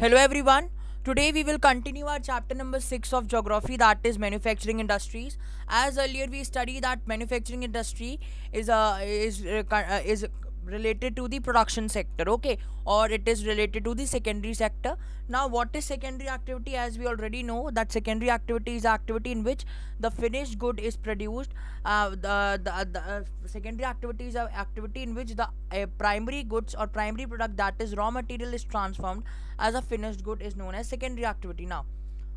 Hello everyone. Today we will continue our chapter number 6 of geography, that is manufacturing industries. As earlier we studied that manufacturing industry is related to the production sector, okay, or it is related to the secondary sector. Now what is secondary activity? As we already know that secondary activity is activity in which the finished good is produced. The secondary activity is an activity in which the primary goods or primary product, that is raw material, is transformed as a finished good, is known as secondary activity. Now,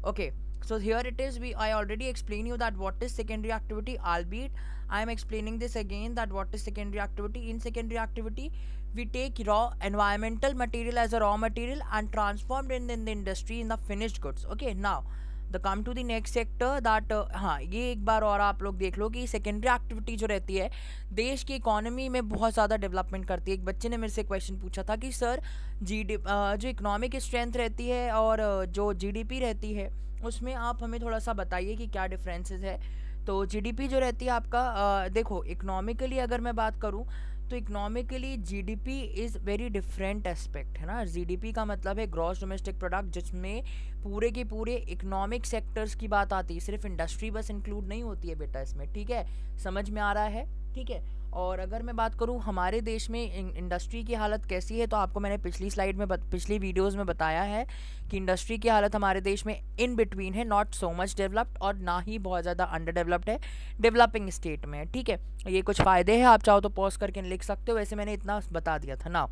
okay, so here it is. I already explained you that what is secondary activity, albeit I am explaining this again, that what is secondary activity. In secondary activity, we take raw environmental material as a raw material and transformed in the industry in the finished goods. Okay, now the come to the next sector that, हाँ, ये एक बार और आप लोग देख लो कि secondary activity जो रहती है देश की इकोनॉमी में बहुत ज़्यादा डेवलपमेंट करती है. एक बच्चे ने मेरे से क्वेश्चन पूछा था कि सर जो इकोनॉमिक स्ट्रेंथ रहती है और जो जीडीपी रहती है उसमें आप हमें थोड़ा सा बताइए कि क्या डिफरेंसेस है. तो जीडीपी जो रहती है आपका, देखो इकोनॉमिकली अगर मैं बात करूँ तो economically GDP is very different aspect, है ना. जीडीपी का मतलब है ग्रॉस डोमेस्टिक प्रोडक्ट, जिसमें पूरे के पूरे इकोनॉमिक सेक्टर्स की बात आती है. सिर्फ इंडस्ट्री बस इंक्लूड नहीं होती है बेटा इसमें, ठीक है. समझ में आ रहा है, ठीक है. और अगर मैं बात करूं हमारे देश में इंडस्ट्री की हालत कैसी है, तो आपको मैंने पिछली स्लाइड में पिछली वीडियोस में बताया है कि इंडस्ट्री की हालत हमारे देश में इन बिटवीन है, नॉट सो मच डेवलप्ड और ना ही बहुत ज़्यादा अंडर डेवलप्ड है, डेवलपिंग स्टेट में है, ठीक है. ये कुछ फ़ायदे हैं, आप चाहो तो पॉज करके लिख सकते हो, वैसे मैंने इतना बता दिया था. Now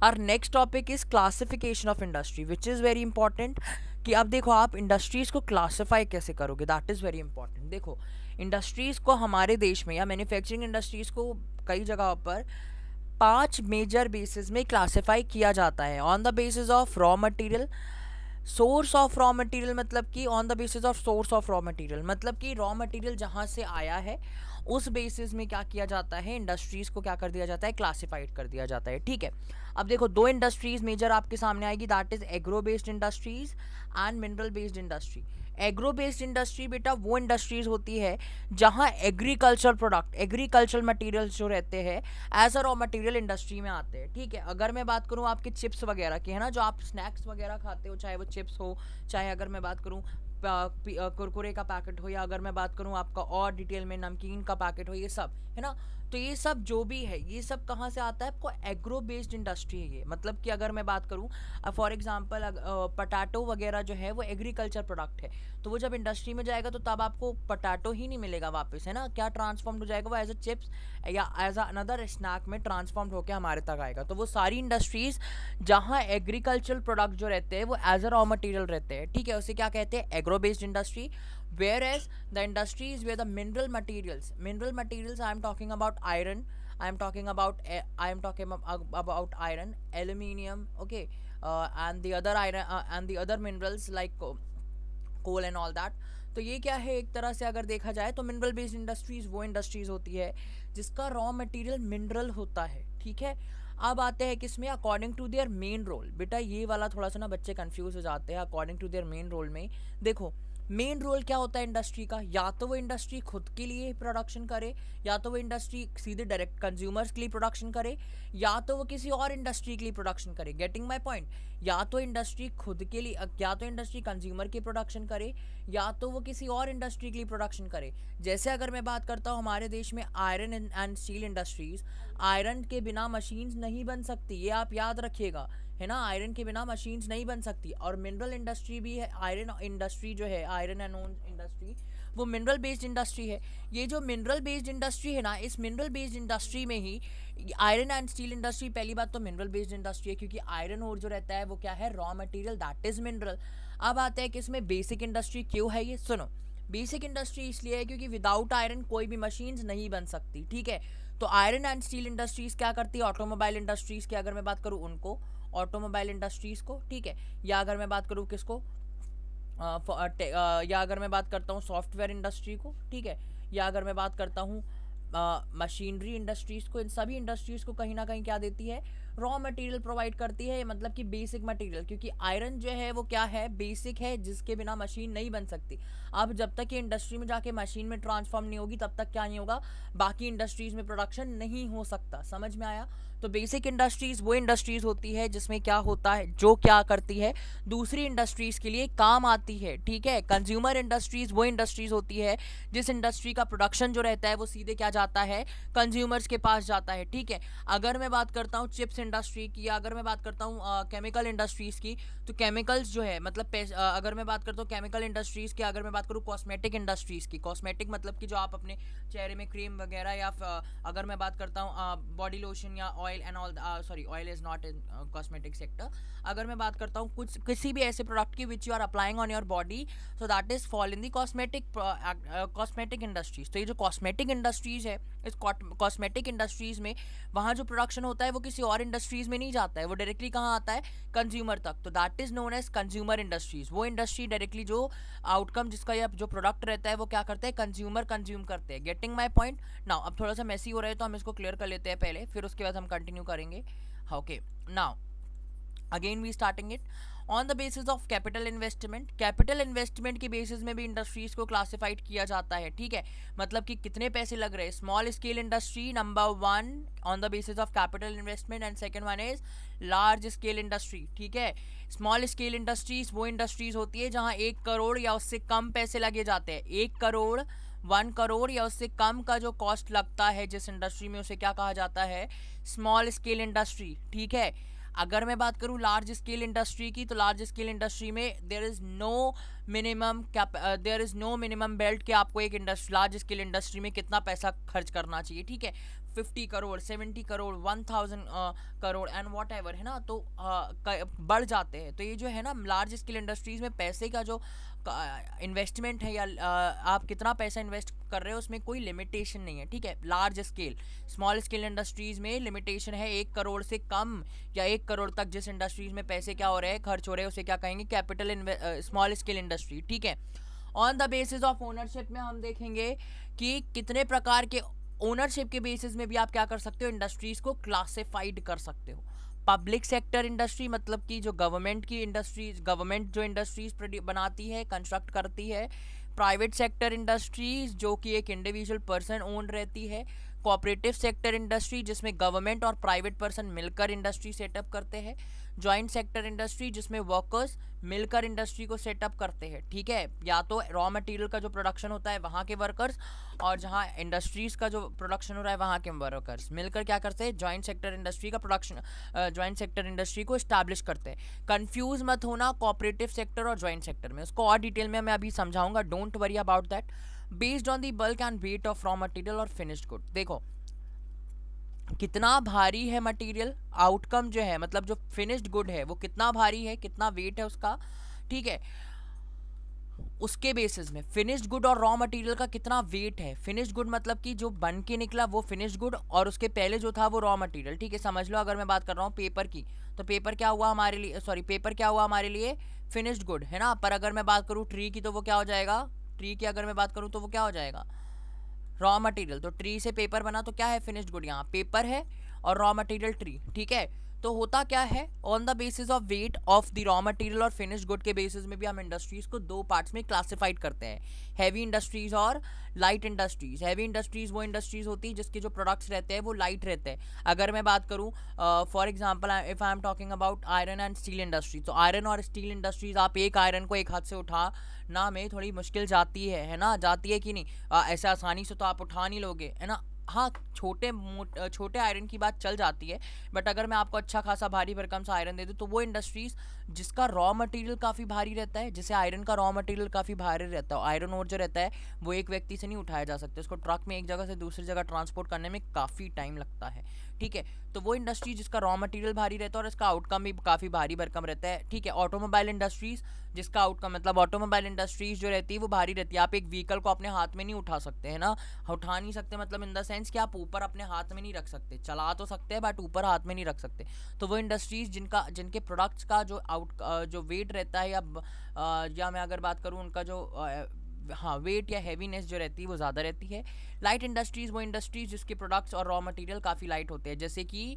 our next topic is classification of industry, which is very important. कि अब देखो आप इंडस्ट्रीज़ को क्लासीफाई कैसे करोगे, दैट इज़ वेरी इंपॉर्टेंट. देखो इंडस्ट्रीज़ को हमारे देश में या मैन्युफैक्चरिंग इंडस्ट्रीज़ को कई जगहों पर 5 मेजर बेसिस में क्लासीफाई किया जाता है. On the basis of raw material, source of raw material, मतलब कि on the basis of source of raw material, मतलब कि रॉ मटेरियल जहाँ से आया है उस बेसिस में क्या किया जाता है, इंडस्ट्रीज़ को क्या कर दिया जाता है, क्लासिफाइड कर दिया जाता है, ठीक है. अब देखो दो इंडस्ट्रीज़ मेजर आपके सामने आएगी, that is agro based industries and mineral based industry. Agro based industry बेटा वो इंडस्ट्रीज़ होती है जहाँ एग्रीकल्चर प्रोडक्ट, एग्रीकल्चर मटेरियल्स जो रहते हैं as a raw material industry में आते हैं, ठीक है. अगर मैं बात करूँ आपके चिप्स वगैरह की, है ना, जो आप स्नैक्स वगैरह खाते हो, चाहे वो चिप्स हो, चाहे अगर मैं बात करूँ कुरकुरे का पैकेट हो, या अगर मैं बात करूँ आपका और डिटेल में नमकीन का पैकेट हो, ये सब है ना. तो ये सब जो भी है ये सब कहाँ से आता है, आपको एग्रो बेस्ड इंडस्ट्री है ये. मतलब कि अगर मैं बात करूँ फॉर एग्जांपल पटाटो वगैरह जो है वो एग्रीकल्चर प्रोडक्ट है, तो वो जब इंडस्ट्री में जाएगा तो तब आपको पटाटो ही नहीं मिलेगा वापस, है ना. क्या ट्रांसफॉर्म हो जाएगा वो, एज अ चिप्स या एज अ अनदर स्नैक में ट्रांसफॉर्म होकर हमारे तक आएगा. तो वो सारी इंडस्ट्रीज जहाँ एग्रीकल्चरल प्रोडक्ट जो रहते हैं वो एज अ रॉ मटेरियल रहते हैं, ठीक है, उसे क्या कहते हैं, agro based industry. Whereas the industries where the mineral materials, I am talking about iron, I am talking about iron, aluminium, okay, and the other iron and the other minerals like coal and all that. तो ये क्या है, एक तरह से अगर देखा जाए तो मिनरल बेस्ड इंडस्ट्रीज वो इंडस्ट्रीज होती है जिसका रॉ मटेरियल मिनरल होता है, ठीक है. अब आते हैं किसमें, according to their main role. बेटा ये वाला थोड़ा सा ना बच्चे कंफ्यूज हो जाते हैं. According to their main role में देखो मेन रोल क्या होता है इंडस्ट्री का, या तो वो इंडस्ट्री खुद के लिए प्रोडक्शन करे, या तो वो इंडस्ट्री सीधे डायरेक्ट कंज्यूमर्स के लिए प्रोडक्शन करे, या तो वो किसी और इंडस्ट्री के लिए प्रोडक्शन करे. Getting my point. या तो इंडस्ट्री खुद के लिए, या तो इंडस्ट्री कंज्यूमर की प्रोडक्शन करे, या तो वो किसी और इंडस्ट्री के लिए प्रोडक्शन करे. जैसे अगर मैं बात करता हूँ हमारे देश में iron and steel industries, iron के बिना मशीन्स नहीं बन सकती, ये आप याद रखिएगा, है ना. आयरन के बिना मशीन्स नहीं बन सकती. और मिनरल इंडस्ट्री भी है, आयरन इंडस्ट्री जो है, आयरन एंड ओन इंडस्ट्री, वो मिनरल बेस्ड इंडस्ट्री है. ये जो मिनरल बेस्ड इंडस्ट्री है ना, इस मिनरल बेस्ड इंडस्ट्री में ही आयरन एंड स्टील इंडस्ट्री, पहली बात तो मिनरल बेस्ड इंडस्ट्री है क्योंकि आयरन और जो रहता है वो क्या है, raw material, that is mineral. अब आते हैं कि इसमें बेसिक इंडस्ट्री क्यों है, ये सुनो. बेसिक इंडस्ट्री इसलिए है क्योंकि विदाउट आयरन कोई भी मशीन्स नहीं बन सकती, ठीक है. तो आयरन एंड स्टील इंडस्ट्रीज क्या करती है, ऑटोमोबाइल इंडस्ट्रीज की अगर मैं बात करूँ उनको, ऑटोमोबाइल इंडस्ट्रीज को, ठीक है. या अगर मैं बात करूँ किसको, या अगर मैं बात करता हूँ सॉफ्टवेयर इंडस्ट्री को, ठीक है, या अगर मैं बात करता हूँ मशीनरी इंडस्ट्रीज़ को, इन सभी इंडस्ट्रीज़ को कहीं ना कहीं क्या देती है, रॉ मटेरियल प्रोवाइड करती है, मतलब कि बेसिक मटेरियल. क्योंकि आयरन जो है वो क्या है, बेसिक है, जिसके बिना मशीन नहीं बन सकती. अब जब तक ये इंडस्ट्री में जाके मशीन में ट्रांसफॉर्म नहीं होगी तब तक क्या नहीं होगा, बाकी इंडस्ट्रीज़ में प्रोडक्शन नहीं हो सकता. समझ में आया. तो बेसिक इंडस्ट्रीज वो इंडस्ट्रीज होती है जिसमें क्या होता है, जो क्या करती है, दूसरी इंडस्ट्रीज के लिए काम आती है, ठीक है। कंज्यूमर इंडस्ट्रीज वो इंडस्ट्रीज होती है जिस इंडस्ट्री का प्रोडक्शन जो रहता है वो सीधे क्या जाता है, कंज्यूमर्स के पास जाता है, ठीक है। अगर मैं बात करता हूँ चिप्स इंडस्ट्री की, या अगर मैं बात करता हूँ केमिकल इंडस्ट्रीज की, तो केमिकल्स जो है मतलब अगर मैं बात करता हूँ केमिकल इंडस्ट्रीज की, अगर मैं बात करूँ कॉस्मेटिक इंडस्ट्रीज की, कॉस्मेटिक मतलब कि जो आप अपने चेहरे में क्रीम वगैरह, या अगर मैं बात करता हूँ बॉडी लोशन या oil and all, sorry oil is not in cosmetic sector, अगर मैं बात करता हूँ कुछ किसी भी ऐसे प्रोडक्ट की which you are applying on your body, so that is fall in the cosmetic industries. तो ये जो कॉस्मेटिक इंडस्ट्रीज है, इस कॉस्मेटिक इंडस्ट्रीज में वहाँ जो प्रोडक्शन होता है वो किसी और इंडस्ट्रीज में नहीं जाता है, वो डायरेक्टली कहाँ आता है, कंज्यूमर तक। तो that is known as consumer industries. वो इंडस्ट्री डायरेक्टली जो आउटकम जिसका या जो प्रोडक्ट रहता है वो क्या करते हैं, कंज्यूमर कंज्यूम करते हैं। Getting my point now. अब थोड़ा सा मैसी हो रहा है तो हम इसको क्लियर कर लेते हैं पहले, फिर उसके बाद हम कंटिन्यू करेंगे। Okay, now again we starting it on the basis of capital investment. Capital investment की बेसिस में भी इंडस्ट्रीज को क्लासिफाइड किया जाता है, ठीक है। मतलब कि कितने पैसे लग रहे हैं। Small scale industry number 1 on the basis of capital investment, and second one is large scale industry, ठीक है। स्मॉल स्केल इंडस्ट्रीज वो इंडस्ट्रीज होती है जहां 1 करोड़ या उससे कम पैसे लगे जाते हैं। 1 करोड़, 1 करोड़ या उससे कम का जो कॉस्ट लगता है जिस इंडस्ट्री में, उसे क्या कहा जाता है, स्मॉल स्केल इंडस्ट्री, ठीक है। अगर मैं बात करूं लार्ज स्केल इंडस्ट्री की, तो लार्ज स्केल इंडस्ट्री में there is no minimum belt कि आपको एक लार्ज स्केल इंडस्ट्री में कितना पैसा खर्च करना चाहिए, ठीक है। 50 crore, 70 crore, 1000 crore and what ever, है ना। तो बढ़ जाते हैं। तो ये जो है ना लार्ज स्केल इंडस्ट्रीज में पैसे का जो इन्वेस्टमेंट है, या आप कितना पैसा इन्वेस्ट कर रहे हो, उसमें कोई लिमिटेशन नहीं है, ठीक है। Large scale, small scale industries में लिमिटेशन है 1 करोड़ से कम या 1 करोड़ तक जिस इंडस्ट्रीज में पैसे क्या हो रहे हैं, खर्च हो रहे हैं, उसे क्या कहेंगे, कैपिटल स्मॉल स्केल इंडस्ट्री, ठीक है। On the basis of ownership में हम देखेंगे कि कितने प्रकार के ओनरशिप के बेसिस में भी आप क्या कर सकते हो, इंडस्ट्रीज को क्लासिफाइड कर सकते हो। पब्लिक सेक्टर इंडस्ट्री मतलब कि जो गवर्नमेंट की इंडस्ट्रीज, गवर्नमेंट जो इंडस्ट्रीज बनाती है, कंस्ट्रक्ट करती है। प्राइवेट सेक्टर इंडस्ट्रीज जो कि एक इंडिविजुअल पर्सन ओन रहती है। कोऑपरेटिव सेक्टर इंडस्ट्री जिसमें गवर्नमेंट और प्राइवेट पर्सन मिलकर इंडस्ट्री सेटअप करते हैं। जॉइंट सेक्टर इंडस्ट्री जिसमें वर्कर्स मिलकर इंडस्ट्री को सेटअप करते हैं, ठीक है। या तो रॉ मटेरियल का जो प्रोडक्शन होता है वहाँ के वर्कर्स, और जहाँ इंडस्ट्रीज का जो प्रोडक्शन हो रहा है वहाँ के वर्कर्स मिलकर क्या करते हैं, जॉइंट सेक्टर इंडस्ट्री का प्रोडक्शन, जॉइंट सेक्टर इंडस्ट्री को स्टैब्लिश करते हैं। कंफ्यूज मत होना कोऑपरेटिव सेक्टर और जॉइंट सेक्टर में, उसको और डिटेल में मैं अभी समझाऊंगा, don't worry about that. Based on the bulk and weight of raw material और फिनिश्ड गुड। देखो कितना भारी है मटेरियल, आउटकम जो है मतलब जो फिनिश्ड गुड है वो कितना भारी है, कितना वेट है उसका, ठीक है। उसके बेसिस में फिनिश्ड गुड और रॉ मटेरियल का कितना वेट है। फिनिश्ड गुड मतलब कि जो बन के निकला वो फिनिश्ड गुड, और उसके पहले जो था वो रॉ मटेरियल, ठीक है। समझ लो अगर मैं बात कर रहा हूँ पेपर की, तो पेपर क्या हुआ हमारे लिए, सॉरी पेपर क्या हुआ हमारे लिए, फिनिश्ड गुड, है ना। पर अगर मैं बात करूँ ट्री की तो वो क्या हो जाएगा, ट्री की अगर मैं बात करूँ तो वो क्या हो जाएगा, रॉ मटेरियल। तो ट्री से पेपर बना तो क्या है, फिनिश्ड गुड। यहाँ पेपर है और रॉ मटेरियल ट्री, ठीक है। तो होता क्या है, on the basis of weight of the raw material और फिनिश्ड गुड के बेसिस में भी हम इंडस्ट्रीज को 2 पार्ट्स में क्लासिफाइड करते हैं, हैवी इंडस्ट्रीज और लाइट इंडस्ट्रीज। हैवी इंडस्ट्रीज वो इंडस्ट्रीज होती है जिसके जो प्रोडक्ट्स रहते हैं वो लाइट रहते हैं। अगर मैं बात करूँ for example if I am talking about iron and steel industry, तो आयरन और स्टील इंडस्ट्रीज, आप एक आयरन को एक हाथ से उठा ना में थोड़ी मुश्किल जाती है ना, जाती है कि नहीं, ऐसे आसानी से तो आप उठा नहीं लोगे, है ना। हाँ, छोटे आयरन की बात चल जाती है, बट अगर मैं आपको अच्छा खासा भारी भरकम सा आयरन दे दूँ तो वो इंडस्ट्रीज जिसका रॉ मटेरियल काफ़ी भारी रहता है, जैसे आयरन का रॉ मटेरियल काफ़ी भारी रहता है, आयरन ओर जो रहता है वो एक व्यक्ति से नहीं उठाया जा सकता, उसको ट्रक में एक जगह से दूसरी जगह ट्रांसपोर्ट करने में काफ़ी टाइम लगता है, ठीक है। तो वो इंडस्ट्री जिसका रॉ मटेरियल भारी रहता है और इसका आउटकम भी काफ़ी भारी भरकम रहता है, ठीक है। ऑटोमोबाइल इंडस्ट्रीज जिसका आउटकम मतलब ऑटोमोबाइल इंडस्ट्रीज जो रहती है वो भारी रहती है। आप एक व्हीकल को अपने हाथ में नहीं उठा सकते, है ना। उठा नहीं सकते मतलब इन द सेंस कि आप ऊपर अपने हाथ में नहीं रख सकते, चला तो सकते हैं बट ऊपर हाथ में नहीं रख सकते। तो वो इंडस्ट्रीज जिनके प्रोडक्ट्स का जो वेट रहता है, या मैं अगर बात करूँ उनका जो हाँ वेट या हैवीनेस जो रहती है वो ज़्यादा रहती है। लाइट इंडस्ट्रीज़ वो इंडस्ट्रीज जिसके प्रोडक्ट्स और रॉ मटेरियल काफ़ी लाइट होते हैं, जैसे कि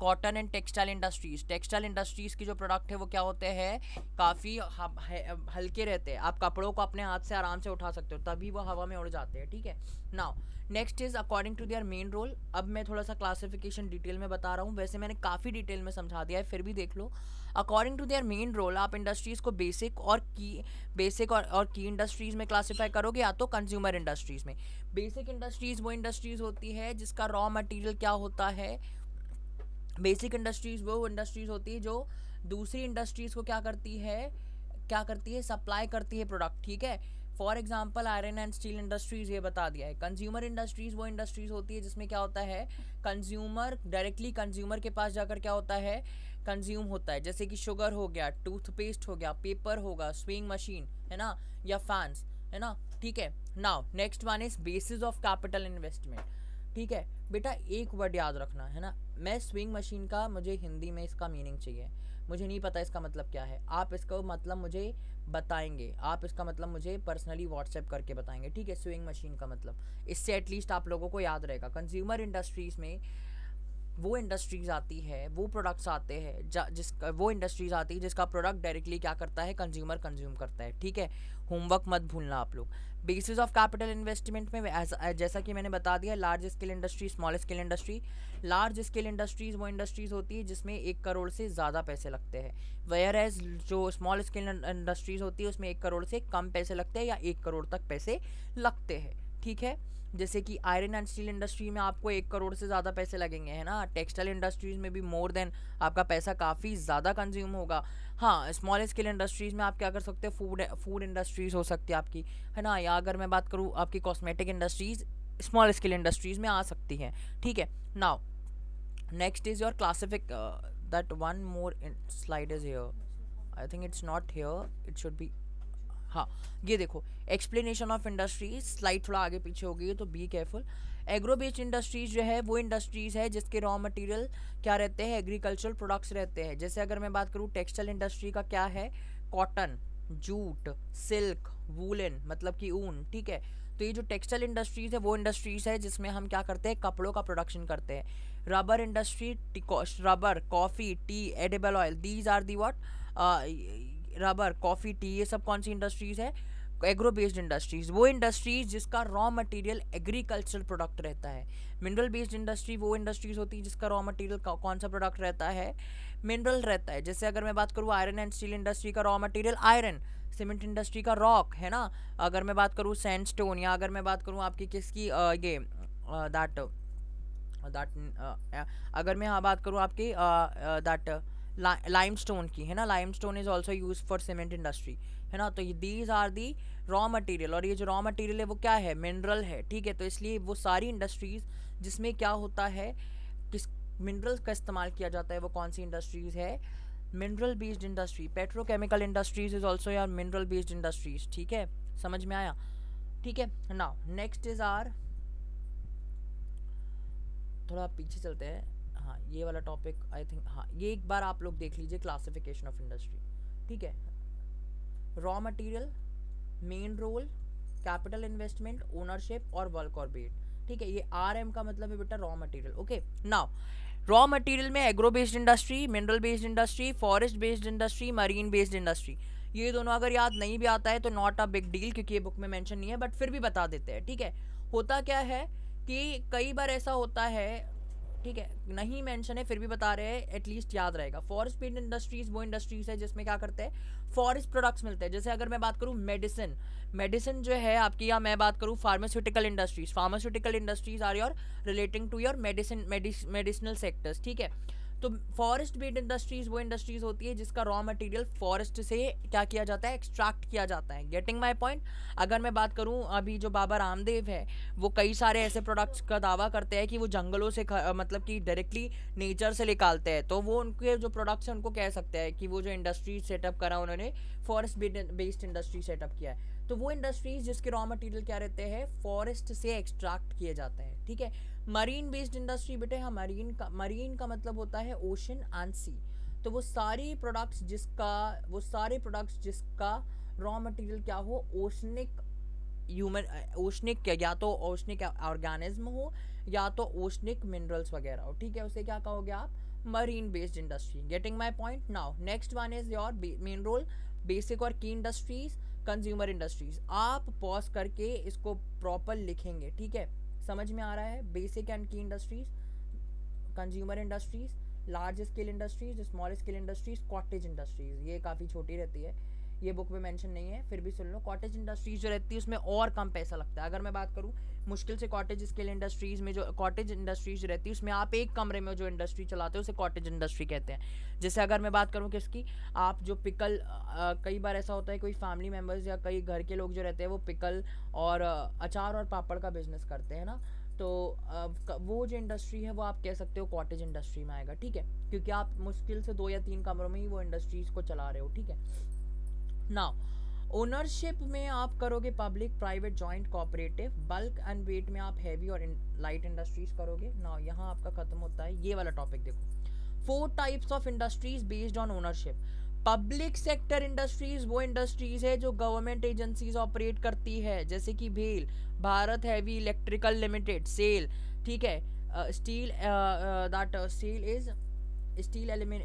cotton and textile industries, textile industries की जो प्रोडक्ट है वो क्या होते हैं, काफ़ी हल्के रहते हैं, आप कपड़ों को अपने हाथ से आराम से उठा सकते हो, तभी वो हवा में उड़ जाते हैं, ठीक है। Now next is according to their main role. अब मैं थोड़ा सा क्लासिफिकेशन डिटेल में बता रहा हूँ, वैसे मैंने काफ़ी डिटेल में समझा दिया है, फिर भी देख लो। According to their main role आप इंडस्ट्रीज़ को बेसिक और की इंडस्ट्रीज़ में क्लासीफाई करोगे, या तो कंज्यूमर इंडस्ट्रीज़ में। बेसिक इंडस्ट्रीज़ वो इंडस्ट्रीज़ होती है जिसका रॉ मटेरियल क्या होता है, बेसिक इंडस्ट्रीज़ वो इंडस्ट्रीज़ होती है जो दूसरी इंडस्ट्रीज़ को क्या करती है, सप्लाई करती है प्रोडक्ट, ठीक है। For example iron and steel industries, ये बता दिया है। कंज्यूमर इंडस्ट्रीज़ वो इंडस्ट्रीज़ होती है जिसमें क्या होता है, कंज्यूमर डायरेक्टली कंज्यूमर के पास जाकर क्या होता है, कंज्यूम होता है, जैसे कि शुगर हो गया, टूथपेस्ट हो गया, पेपर होगा, स्विंग मशीन है ना, या फैंस है ना, ठीक है। Now next one is basis of capital investment, ठीक है। बेटा एक वर्ड याद रखना है ना, मैं स्विंग मशीन का मुझे हिंदी में इसका मीनिंग चाहिए, मुझे नहीं पता इसका मतलब क्या है, आप इसका मतलब मुझे बताएंगे, आप इसका मतलब मुझे पर्सनली व्हाट्सएप करके बताएंगे, ठीक है। स्विंग मशीन का मतलब, इससे एटलीस्ट आप लोगों को याद रहेगा। कंज्यूमर इंडस्ट्रीज़ में वो इंडस्ट्रीज आती है, वो प्रोडक्ट्स आते हैं वो इंडस्ट्रीज आती है जिसका प्रोडक्ट डायरेक्टली क्या करता है, कंज्यूमर कंज्यूम करता है, ठीक है। होमवर्क मत भूलना आप लोग। बेसिस ऑफ कैपिटल इन्वेस्टमेंट में जैसा कि मैंने बता दिया, large scale industry, small scale industry. Large scale industries वो इंडस्ट्रीज होती है जिसमें 1 करोड़ से ज़्यादा पैसे लगते हैं, वेयर एज जो स्मॉल स्केल इंडस्ट्रीज होती है उसमें 1 करोड़ से कम पैसे लगते हैं या 1 करोड़ तक पैसे लगते हैं, ठीक है। जैसे कि आयरन एंड स्टील इंडस्ट्री में आपको 1 करोड़ से ज़्यादा पैसे लगेंगे, है ना। टेक्सटाइल इंडस्ट्रीज़ में भी मोर देन आपका पैसा काफ़ी ज़्यादा कंज्यूम होगा। हाँ, स्मॉल स्केल इंडस्ट्रीज़ में आप क्या कर सकते हो, फूड इंडस्ट्रीज़ हो सकती है आपकी, है ना, या अगर मैं बात करूँ आपकी cosmetic industries small scale industries में आ सकती हैं, ठीक है। Now next is your classific that one more slide is here, I think it's not here, it should be, हाँ ये देखो, एक्सप्लेनेशन ऑफ इंडस्ट्रीज, स्लाइड थोड़ा आगे पीछे हो गई है तो be careful. Agro based industries जो है वो इंडस्ट्रीज है जिसके रॉ मटेरियल क्या रहते हैं, एग्रीकल्चरल प्रोडक्ट्स रहते हैं। जैसे अगर मैं बात करूँ टेक्सटाइल इंडस्ट्री का क्या है, कॉटन, जूट, सिल्क, वूलन मतलब कि ऊन, ठीक है। तो ये जो टेक्सटाइल इंडस्ट्रीज है वो इंडस्ट्रीज है जिसमें हम क्या करते हैं, कपड़ों का प्रोडक्शन करते हैं। Rubber industry, rubber, coffee, tea, edible oil, these are the what, rubber, coffee, tea, ये सब कौन सी इंडस्ट्रीज है, एग्रो बेस्ड इंडस्ट्रीज। वो इंडस्ट्रीज जिसका रॉ मटेरियल एग्रीकल्चरल प्रोडक्ट रहता है। मिनरल बेस्ड इंडस्ट्री वो इंडस्ट्रीज होती है जिसका रॉ मटेरियल कौन सा प्रोडक्ट रहता है, मिनरल रहता है। जैसे अगर मैं बात करूँ आयरन एंड स्टील इंडस्ट्री का raw material iron, cement industry का रॉक, है ना। अगर मैं बात करूँ सैंडस्टोन, या अगर मैं बात करूँ आपकी किसकी ये दैट अगर मैं यहाँ बात करूँ आपकी दैट लाइमस्टोन की, है ना, limestone is also use for cement industry, है ना। तो these are the raw material, और ये जो रॉ मटेरियल है वो क्या है, मिनरल है, ठीक है। तो इसलिए वो सारी इंडस्ट्रीज जिसमें क्या होता है, किस मिनरल का इस्तेमाल किया जाता है, वो कौन सी इंडस्ट्रीज है, mineral based industry. Petrochemical industries is also यार मिनरल बेस्ड इंडस्ट्रीज, ठीक है, समझ में आया, ठीक है। नाउ नेक्स्ट इज आर, थोड़ा पीछे चलते हैं, हाँ ये वाला टॉपिक आई थिंक, हाँ ये एक बार आप लोग देख लीजिए, क्लासिफिकेशन ऑफ इंडस्ट्री, ठीक है। Raw material, main role, capital investment, ownership और वर्क और बेट, ठीक है। ये RM का मतलब है बेटा raw material, okay. Now raw material में agro based industry, mineral based industry, forest based industry, marine based industry, ये दोनों अगर याद नहीं भी आता है तो नॉट अ बिग डील, क्योंकि ये बुक में मेंशन नहीं है, बट फिर भी बता देते हैं, ठीक है। होता क्या है कि कई बार ऐसा होता है, ठीक है, नहीं मेंशन है फिर भी बता रहे हैं, एटलीस्ट याद रहेगा। फॉरेस्ट बेस्ड इंडस्ट्रीज वो इंडस्ट्रीज है जिसमें क्या करते हैं, फॉरेस्ट प्रोडक्ट्स मिलते हैं। जैसे अगर मैं बात करूँ मेडिसिन जो है आपकी, या मैं बात करूँ pharmaceutical industries are your relating to your medicinal sectors, ठीक है। तो फॉरेस्ट बेस्ड इंडस्ट्रीज वो इंडस्ट्रीज होती है जिसका रॉ मटेरियल फॉरेस्ट से क्या किया जाता है, एक्सट्रैक्ट किया जाता है। Getting my point. अगर मैं बात करूं अभी जो बाबा रामदेव है वो कई सारे ऐसे प्रोडक्ट्स का दावा करते हैं कि वो जंगलों से मतलब कि डायरेक्टली नेचर से निकालते हैं, तो वो उनके जो प्रोडक्ट्स हैं उनको कह सकते हैं कि वो जो इंडस्ट्री सेटअप करा उन्होंने फॉरेस्ट बेस्ड इंडस्ट्री सेटअप किया है। तो वो इंडस्ट्रीज जिसके रॉ मटेरियल क्या रहते हैं, फॉरेस्ट से एक्सट्रैक्ट किए जाते हैं, ठीक है। मरीन बेस्ड इंडस्ट्री बेटे, हाँ मरीन का मतलब होता है ओशन एंड सी। तो वो सारे प्रोडक्ट्स जिसका रॉ मटेरियल क्या हो, ओशनिक या तो ओशनिक ऑर्गेनिज्म हो या तो ओशनिक मिनरल्स वगैरह हो, ठीक है, उसे क्या कहोगे आप, marine based industry. Getting my point? Now next one is your main role, basic और key industries, consumer industries. आप पॉज करके इसको प्रॉपर लिखेंगे, ठीक है? समझ में आ रहा है? बेसिक एंड की industries, consumer industries, large scale industries, small scale industries, cottage industries, ये काफ़ी छोटी रहती है, ये बुक में मेंशन नहीं है, फिर भी सुन लो। कॉटेज इंडस्ट्रीज जो रहती है उसमें और कम पैसा लगता है। अगर मैं बात करूँ मुश्किल से कॉटेज स्केल इंडस्ट्रीज में, जो कॉटेज इंडस्ट्रीज रहती है उसमें आप एक कमरे में जो इंडस्ट्री चलाते हो उसे कॉटेज इंडस्ट्री कहते हैं। जैसे अगर मैं बात करूँ किसकी, आप जो पिकल, कई बार ऐसा होता है कोई फैमिली मेम्बर्स या कई घर के लोग जो रहते हैं वो पिकल और अचार और पापड़ का बिजनेस करते हैं ना, तो वो जो इंडस्ट्री है वो आप कह सकते हो कॉटेज इंडस्ट्री में आएगा, ठीक है? क्योंकि आप मुश्किल से 2 या 3 कमरों में ही वो इंडस्ट्रीज को चला रहे हो, ठीक है? नाउ ओनरशिप में आप करोगे public, private, joint, cooperative. Bulk and weight में आप हैवी और लाइट इंडस्ट्रीज करोगे। नाउ यहाँ आपका खत्म होता है ये वाला टॉपिक। देखो 4 types of industries based on ownership. Public sector industries वो इंडस्ट्रीज है जो गवर्नमेंट एजेंसीज ऑपरेट करती है, जैसे कि भेल, Bharat heavy electrical limited, SAIL, ठीक है? Steel, that SAIL is steel element,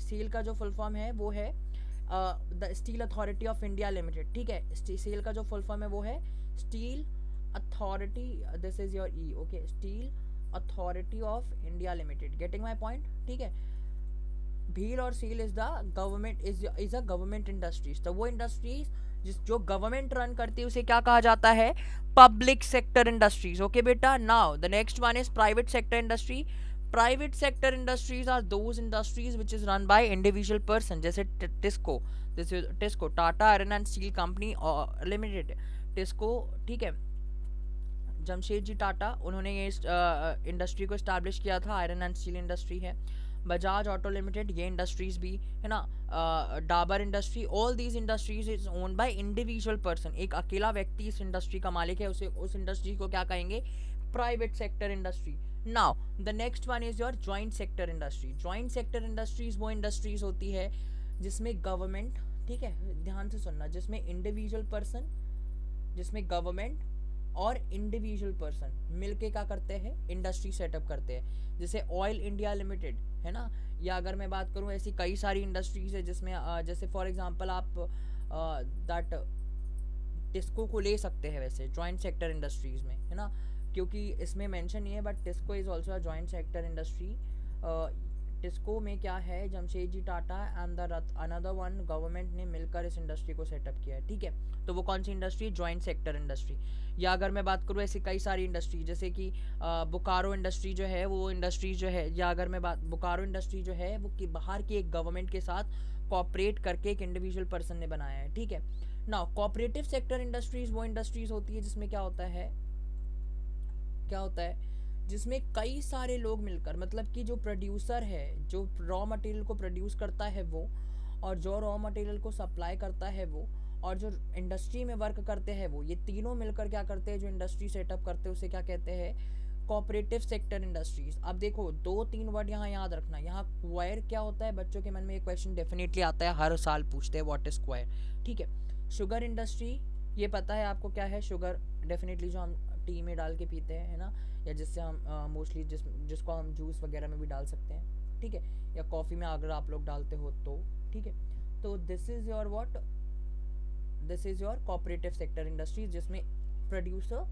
SAIL का जो फुल फॉर्म है वो है the steel authority of India limited, ठीक है? सेल का जो फुल फॉर्म है वो है steel authority, this is your E, okay, steel authority of India limited. Getting my point, ठीक है? भील और SAIL is the government, is a government industries. तो वो इंडस्ट्रीज जो गवर्नमेंट रन करती है उसे क्या कहा जाता है? Public sector industries. ओके बेटा, now the next one is private sector industry. Private sector industries are those industries which is run by individual person, जैसे TISCO, this is TISCO, Tata Iron and Steel Company Limited, TISCO, ठीक है? जमशेदजी टाटा, उन्होंने ये industry को establish किया था, iron and steel industry है। Bajaj auto limited, ये इंडस्ट्रीज भी है ना, Dabur industry, all these industries is owned by individual person. एक अकेला व्यक्ति इस इंडस्ट्री का मालिक है, उसे उस इंडस्ट्री को क्या कहेंगे? Private sector industry. Now the next one is your joint sector industry. Joint sector industries वो इंडस्ट्रीज होती है जिसमें गवर्नमेंट, ठीक है, ध्यान से सुनना, जिसमें इंडिविजुअल पर्सन, जिसमें गवर्नमेंट और इंडिविजुअल पर्सन मिलके क्या करते हैं? इंडस्ट्री सेटअप करते हैं। जैसे ऑयल इंडिया लिमिटेड है ना, या अगर मैं बात करूं ऐसी कई सारी इंडस्ट्रीज है जिसमें जैसे फॉर एग्जांपल आप दैट टिस्को को ले सकते हैं वैसे जॉइंट सेक्टर इंडस्ट्रीज में, है ना? क्योंकि इसमें मेंशन नहीं है but TISCO is also a joint sector industry. TISCO में क्या है? Jamshedji Tata and the another one government ने मिलकर इस इंडस्ट्री को सेटअप किया है, ठीक है? तो वो कौन सी इंडस्ट्री? Joint sector industry. या अगर मैं बात करूँ ऐसी कई सारी इंडस्ट्री, जैसे कि बोकारो इंडस्ट्री जो है, वो इंडस्ट्री जो है, या अगर मैं बात बोकारो इंडस्ट्री जो है वो कि बाहर की एक गवर्नमेंट के साथ कॉपरेट करके एक इंडिविजुअल पर्सन ने बनाया है, ठीक है? नाउ कोऑपरेटिव सेक्टर इंडस्ट्रीज वो इंडस्ट्रीज होती है जिसमें क्या होता है, जिसमें कई सारे लोग मिलकर, मतलब कि जो प्रोड्यूसर है, जो रॉ मटेरियल को प्रोड्यूस करता है वो, और जो रॉ मटेरियल को सप्लाई करता है वो, और जो इंडस्ट्री में वर्क करते हैं वो, ये तीनों मिलकर क्या करते हैं? जो इंडस्ट्री सेटअप करते हैं उसे क्या कहते हैं? Cooperative sector industries. अब देखो 2-3 वर्ड यहाँ याद रखना। यहाँ क्वायर क्या होता है? बच्चों के मन में एक क्वेश्चन डेफिनेटली आता है, हर साल पूछते हैं, व्हाट इज क्वायर, ठीक है? शुगर इंडस्ट्री, ये पता है आपको क्या है? शुगर डेफिनेटली जो हम टी में डाल के पीते हैं, है ना, या जिससे हम मोस्टली जिसको हम जूस वगैरह में भी डाल सकते हैं, ठीक है? या कॉफ़ी में अगर आप लोग डालते हो तो, ठीक है? तो this is your what, this is your cooperative sector industries, जिसमें प्रोड्यूसर,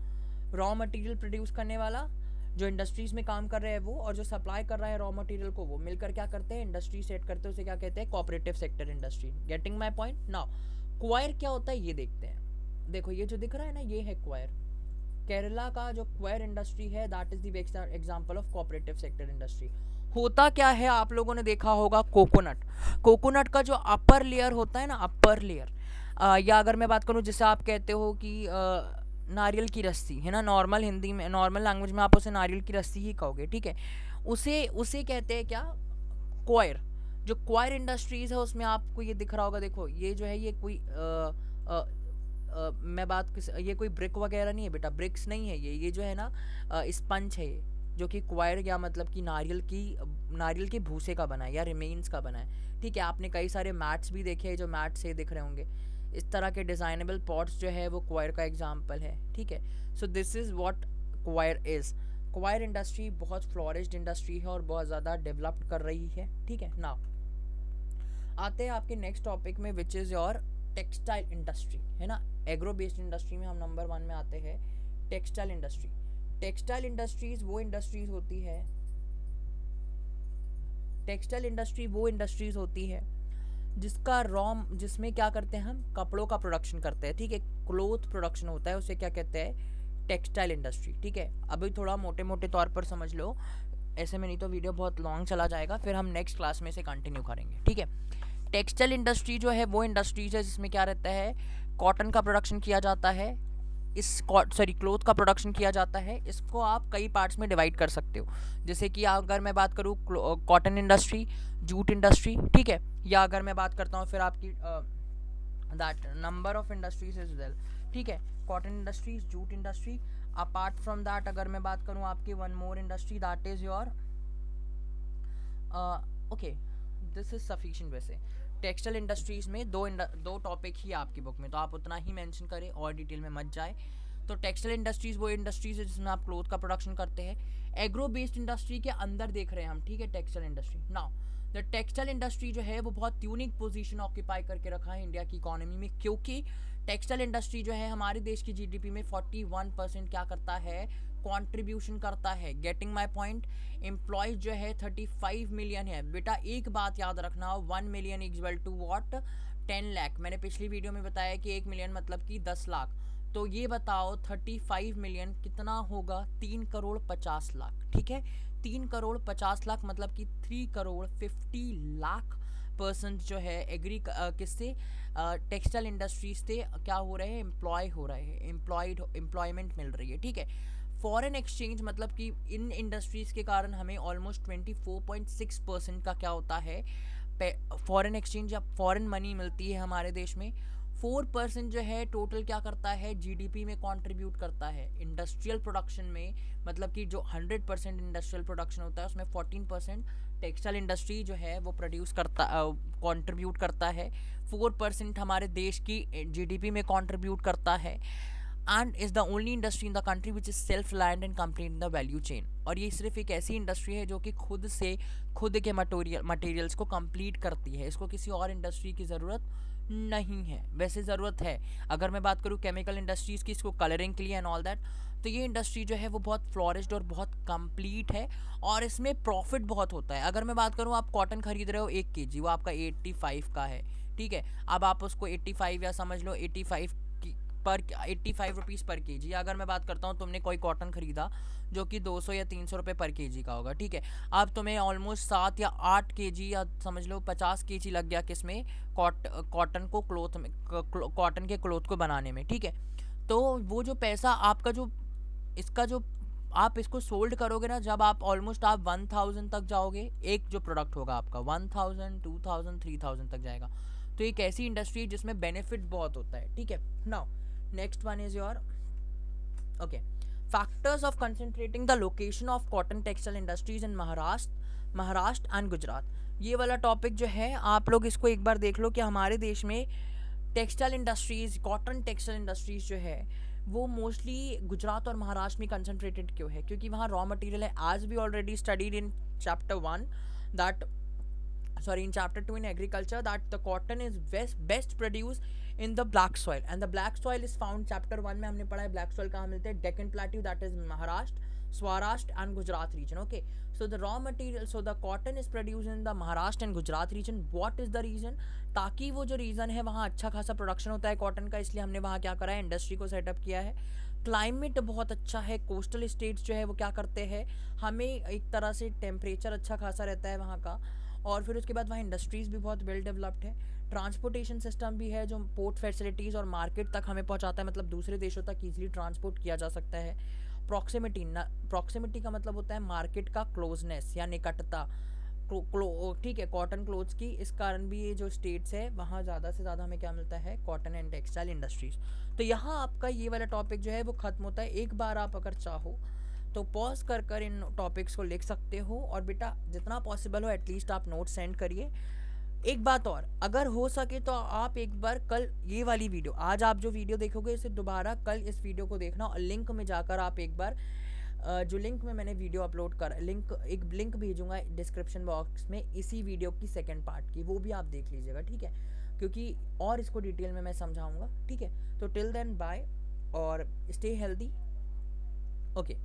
रॉ मटेरियल प्रोड्यूस करने वाला, जो इंडस्ट्रीज में काम कर रहे हैं वो, और जो सप्लाई कर रहा है रॉ मटेरियल को, वो मिलकर क्या करते हैं? इंडस्ट्री सेट करते हैं, उसे क्या कहते हैं? Cooperative sector industry. Getting my point? Now coir क्या होता है ये देखते हैं। देखो ये जो दिख रहा है ना, ये है क्वायर। केरला का जो क्वायर इंडस्ट्री है, that is the example of cooperative sector industry. होता क्या है, आप लोगों ने देखा होगा कोकोनट, कोकोनट का जो अपर लेयर होता है ना, अपर लेयर, या अगर मैं बात करूँ जैसे आप कहते हो कि नारियल की रस्सी, है ना, नॉर्मल हिंदी में, नॉर्मल लैंग्वेज में आप उसे नारियल की रस्सी ही कहोगे, ठीक है? उसे उसे कहते हैं क्या? क्वायर। जो क्वायर इंडस्ट्रीज है उसमें आपको ये दिख रहा होगा, देखो ये जो है ये कोई मैं बात ये कोई ब्रिक वगैरह नहीं है बेटा, ब्रिक्स नहीं है ये जो है ना स्पंज है ये, जो कि क्वायर या मतलब कि नारियल के भूसे का बना है या रिमेन्स का बना है, ठीक है? आपने कई सारे मैट्स भी देखे हैं जो मैट से दिख रहे होंगे, इस तरह के डिज़ाइनेबल पॉट्स जो है वो क्वायर का एग्जाम्पल है, ठीक है? So this is what coir is. एक्वायर इंडस्ट्री बहुत फ्लोरिश्ड इंडस्ट्री है और बहुत ज़्यादा डेवलप्ड कर रही है, ठीक है। नाउ आते हैं आपके नेक्स्ट टॉपिक में, which is your textile industry, है ना। एग्रो बेस्ड इंडस्ट्री में हम नंबर 1 में आते हैं टेक्सटाइल इंडस्ट्री। टेक्सटाइल इंडस्ट्रीज वो इंडस्ट्रीज होती है, टेक्सटाइल इंडस्ट्री वो इंडस्ट्रीज होती है जिसमें क्या करते हैं हम, कपड़ों का प्रोडक्शन करते हैं, ठीक है। क्लोथ प्रोडक्शन होता है, उसे क्या कहते हैं, टेक्सटाइल इंडस्ट्री, ठीक है। अभी थोड़ा मोटे मोटे तौर पर समझ लो, ऐसे में नहीं तो वीडियो बहुत लॉन्ग चला जाएगा, फिर हम नेक्स्ट क्लास में से कंटिन्यू करेंगे, ठीक है। टेक्सटाइल इंडस्ट्री जो है वो इंडस्ट्रीज है जिसमें क्या रहता है, कॉटन का प्रोडक्शन किया जाता है, क्लोथ का प्रोडक्शन किया जाता है। इसको आप कई पार्ट्स में डिवाइड कर सकते हो, जैसे कि अगर मैं बात करूँ कॉटन इंडस्ट्री, जूट इंडस्ट्री, ठीक है, या अगर मैं बात करता हूँ फिर आपकी that number of industries is well, ठीक है, cotton industries, jute industry. Apart from that अगर मैं बात करूँ आपकी one more industry, that is your okay, this is sufficient. वैसे टेक्सटाइल इंडस्ट्रीज में दो टॉपिक ही आपकी बुक में, तो आप उतना ही मेंशन करें और डिटेल में मत जाए। तो टेक्सटाइल इंडस्ट्रीज वो इंडस्ट्रीज है जिसमें आप क्लोथ का प्रोडक्शन करते हैं। एग्रो बेस्ड इंडस्ट्री के अंदर देख रहे हैं हम, ठीक है, textile industry. Now the textile industry जो है वो बहुत यूनिक पोजीशन ऑक्यूपाई करके रखा है इंडिया की इकोनॉमी में, क्योंकि टेक्सटाइल इंडस्ट्री जो है हमारे देश की जीडीपी में 41% क्या करता है, कंट्रीब्यूशन करता है। Getting my point. एम्प्लॉयज जो है 35 मिलियन है। बेटा एक बात याद रखना, 1 million equal to what, 10 lakh. मैंने पिछली वीडियो में बताया कि 1 मिलियन मतलब कि 10 लाख। तो ये बताओ 35 मिलियन कितना होगा, 3 करोड़ 50 लाख, ठीक है। 3 करोड़ 50 लाख मतलब कि 3 करोड़ 50 लाख पर्सन जो है किससे, टेक्सटाइल इंडस्ट्रीज से क्या हो रहे हैं, एम्प्लॉय हो रहे हैं, एम्प्लॉयमेंट मिल रही है, ठीक है। फॉरेन एक्सचेंज मतलब कि इन इंडस्ट्रीज के कारण हमें ऑलमोस्ट 24.6% का क्या होता है, फॉरेन एक्सचेंज या फॉरेन मनी मिलती है हमारे देश में। 4% जो है टोटल क्या करता है, जीडीपी में कंट्रीब्यूट करता है। इंडस्ट्रियल प्रोडक्शन में मतलब कि जो 100% इंडस्ट्रियल प्रोडक्शन होता है उसमें 14% टेक्सटाइल इंडस्ट्री जो है वो प्रोड्यूस करता, कंट्रीब्यूट करता है। 4% हमारे देश की जीडीपी में कंट्रीब्यूट करता है, and is the only industry in the country which is self reliant and complete in the value chain. और ये सिर्फ एक ऐसी इंडस्ट्री है जो कि खुद के मटेरियल्स को कंप्लीट करती है, इसको किसी और इंडस्ट्री की ज़रूरत नहीं है। वैसे ज़रूरत है, अगर मैं बात करूँ केमिकल इंडस्ट्रीज़ की, इसको कलरिंग के लिए एंड ऑल दैट, तो ये इंडस्ट्री जो है वो बहुत फ्लोरिश्ड और बहुत कंप्लीट है और इसमें प्रॉफिट बहुत होता है। अगर मैं बात करूँ, आप कॉटन खरीद रहे हो 1 kg, वो आपका 85 का है, ठीक है। अब आप उसको 85 या समझ लो 85 रुपीज़ पर केजी। अगर मैं बात करता हूँ, तुमने कोई कॉटन खरीदा जो कि 200 या 300 रुपये पर केजी का होगा, ठीक है। अब तुम्हें ऑलमोस्ट 7 या 8 केजी या समझ लो 50 केजी लग गया किसमें, कॉटन को क्लोथ में, कॉटन के क्लोथ को बनाने में, ठीक है। तो वो जो पैसा आपका जो इसका जो आप इसको सोल्ड करोगे ना, जब आप ऑलमोस्ट आप 1000 तक जाओगे, एक जो प्रोडक्ट होगा आपका 1000, 2000, 3000 तक जाएगा। तो एक ऐसी इंडस्ट्री है जिसमें बेनिफिट बहुत होता है, ठीक है। Now next one is your okay, factors of concentrating the location of cotton textile industries in Maharashtra and Gujarat. ये वाला टॉपिक जो है आप लोग इसको एक बार देख लो कि हमारे देश में textile industries, cotton textile industries जो है वो मोस्टली गुजरात और महाराष्ट्र में कंसंट्रेटेड क्यों है, क्योंकि वहाँ रॉ मटेरियल है। आज भी already studied in chapter 1 that in chapter 2 in agriculture that the cotton is best produced in the black soil, and the black soil is found chapter 1 में हमने पढ़ा है black soil कहाँ मिलते हैं, Deccan Plateau, that is Maharashtra, Swarashtra and Gujarat region, okay. So the raw material, so the cotton is produced in the Maharashtra and Gujarat region. What is the reason? ताकि वो जो reason है वहाँ अच्छा खासा प्रोडक्शन होता है cotton का, इसलिए हमने वहाँ क्या करा है, इंडस्ट्री को सेटअप किया है। क्लाइमेट बहुत अच्छा है, कोस्टल स्टेट्स जो है वो क्या करते हैं, हमें एक तरह से टेम्परेचर अच्छा खासा रहता है वहाँ का, और फिर उसके बाद वहाँ इंडस्ट्रीज़ भी बहुत वेल डेवलप्ड है। ट्रांसपोर्टेशन सिस्टम भी है जो पोर्ट फैसिलिटीज़ और मार्केट तक हमें पहुँचाता है, मतलब दूसरे देशों तक ईजिली ट्रांसपोर्ट किया जा सकता है। प्रॉक्सिमिटी का मतलब होता है मार्केट का क्लोजनेस या निकटता, ठीक है, कॉटन क्लोथ्स की। इस कारण भी ये जो स्टेट्स है वहाँ ज़्यादा से ज़्यादा हमें क्या मिलता है, कॉटन एंड टेक्सटाइल इंडस्ट्रीज़। तो यहाँ आपका ये वाला टॉपिक जो है वो ख़त्म होता है। एक बार आप अगर चाहो तो पॉज कर इन टॉपिक्स को लिख सकते हो, और बेटा जितना पॉसिबल हो एटलीस्ट आप नोट सेंड करिए। एक बात और, अगर हो सके तो आप एक बार कल ये वाली वीडियो, आज आप जो वीडियो देखोगे इसे दोबारा कल इस वीडियो को देखना, और लिंक में जाकर आप एक बार जो लिंक में मैंने वीडियो अपलोड कर एक लिंक भेजूंगा डिस्क्रिप्शन बॉक्स में इसी वीडियो की सेकंड पार्ट की, वो भी आप देख लीजिएगा, ठीक है, क्योंकि और इसको डिटेल में मैं समझाऊंगा, ठीक है। तो टिल देन बाय और स्टे हेल्दी, ओके।